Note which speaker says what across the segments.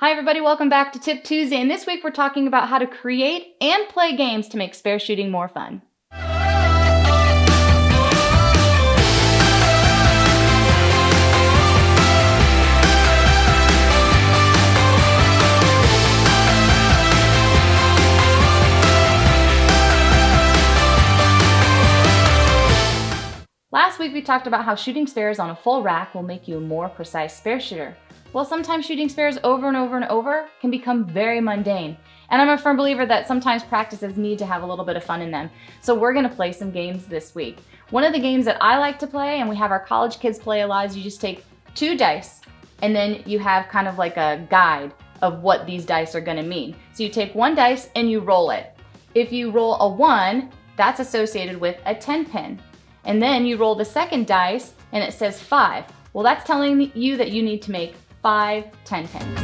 Speaker 1: Hi everybody, welcome back to Tip Tuesday, and this week we're talking about how to create and play games to make spare shooting more fun. Last week we talked about how shooting spares on a full rack will make you a more precise spare shooter. Well, sometimes shooting spares over and over and over can become very mundane. And I'm a firm believer that sometimes practices need to have a little bit of fun in them. So we're gonna play some games this week. One of the games that I like to play, and we have our college kids play a lot, is you just take 2 dice and then you have kind of like a guide of what these dice are gonna mean. So you take 1 dice and you roll it. If you roll a 1, that's associated with a 10 pin. And then you roll the second dice and it says 5. Well, that's telling you that you need to make 5 10 pins.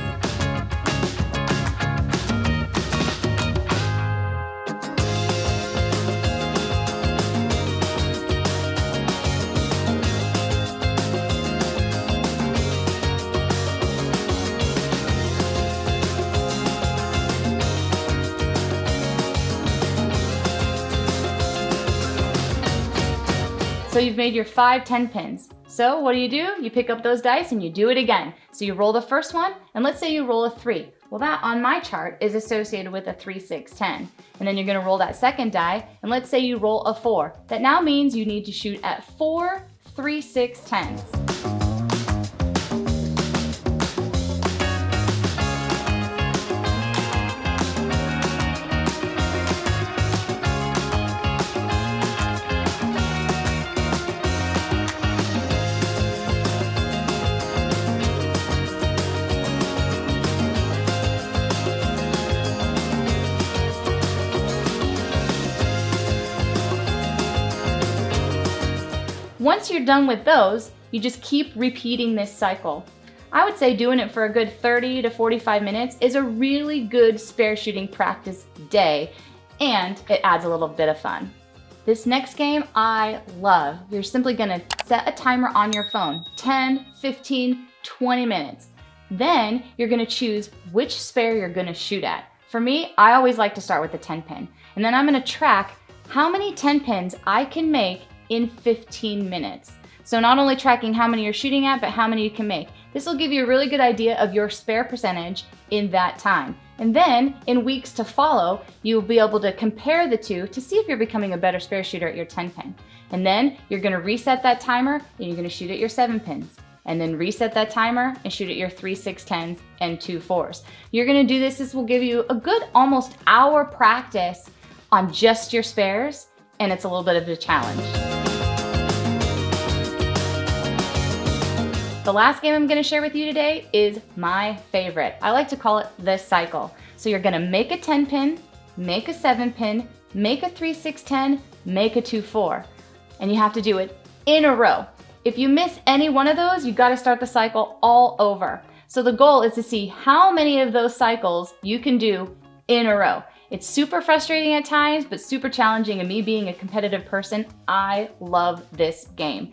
Speaker 1: So you've made your 5 10 pins. So what do? You pick up those dice and you do it again. So you roll the first one, and let's say you roll a 3. Well, that on my chart is associated with a 3 6 10. And then you're gonna roll that second die, and let's say you roll a 4. That now means you need to shoot at 4 3 6 10s. Once you're done with those, you just keep repeating this cycle. I would say doing it for a good 30 to 45 minutes is a really good spare shooting practice day, and it adds a little bit of fun. This next game I love. You're simply gonna set a timer on your phone, 10, 15, 20 minutes. Then you're gonna choose which spare you're gonna shoot at. For me, I always like to start with the 10 pin, and then I'm gonna track how many 10 pins I can make in 15 minutes. So not only tracking how many you're shooting at, but how many you can make. This will give you a really good idea of your spare percentage in that time. And then in weeks to follow, you'll be able to compare the two to see if you're becoming a better spare shooter at your 10 pin. And then you're gonna reset that timer and you're gonna shoot at your 7 pins. And then reset that timer and shoot at your 3 6 10s and 2 4s. You're gonna do this. This will give you a good almost hour practice on just your spares, and it's a little bit of a challenge. The last game I'm gonna share with you today is my favorite. I like to call it the cycle. So you're gonna make a 10 pin, make a 7 pin, make a 3 6 10, make a 2 4. And you have to do it in a row. If you miss any one of those, you gotta start the cycle all over. So the goal is to see how many of those cycles you can do in a row. It's super frustrating at times, but super challenging, and me being a competitive person, I love this game.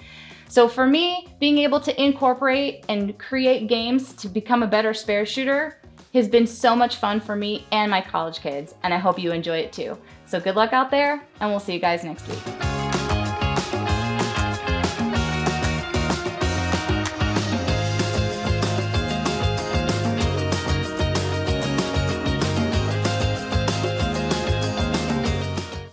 Speaker 1: So for me, being able to incorporate and create games to become a better spare shooter has been so much fun for me and my college kids, and I hope you enjoy it too. So good luck out there, and we'll see you guys next week.